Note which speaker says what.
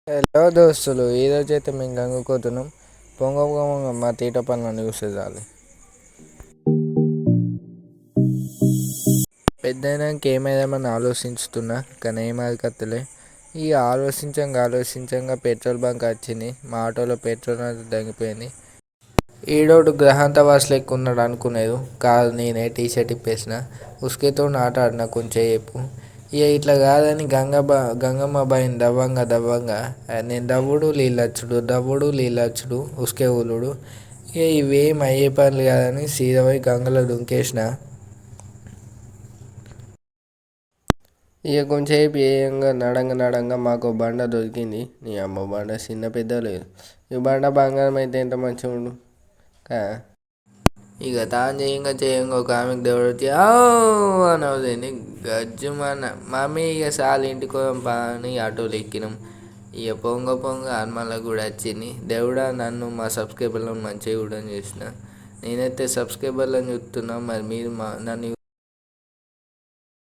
Speaker 1: Hello దోస్తులు, ఈరోజు అయితే మేము గంగకోతున్నాం. పొంగ పొంగ మా తీట పనులను చూస్తే చాలు. పెద్దయినాక ఏమైదామని ఆలోచిస్తున్నా, కానీ ఏం అదకత్తలే. ఇక ఆలోచించంగా పెట్రోల్ బంక్ వచ్చింది. మా ఆటోలో పెట్రోల్ అంతా తగ్గిపోయింది. ఈడోడు గ్రహాంతవాస్ లెక్క ఉన్నాడు అనుకునేది కాదు. నేనే టీ షర్ట్ ఇప్పేసిన, ఉసుకేతో ఆట ఆడిన కొంచెంసేపు. ఇక ఇట్లా కాదని గంగమ్మ బాయిని దవ్వంగా నేను దవ్వుడు నీళ్ళచ్చుడు ఉసుకే ఊలుడు. ఇక ఇవేం అయ్యే పనులు కాదని సీదా పోయి గంగలో దుంకేసిన. ఇక కొంచెంసేపు ఏయంగా నడంగా మాకు బండ దొరికింది. నీ అమ్మ బండ చిన్న పెద్ద లేదు. ఈ బండ బంగారం అయితే ఎంత మంచిగా ఉండు కా. ఇక తాను చేయంగా ఒక ఆమెకు దేవుడు వచ్చి అని అవుతుంది గజ్జుమన్న. మమ్మీ ఇక చాలు ఇంటికి పోదాం పా అని ఆటోలో ఎక్కినాం. ఇక పొంగ హనుమాన్లకు కూడా వచ్చింది. దేవుడా నన్ను మా సబ్స్క్రైబర్లను మంచిగా కూడా చేసిన. నేనైతే సబ్స్క్రైబర్లను చూస్తున్నా, మరి మీరు నన్ను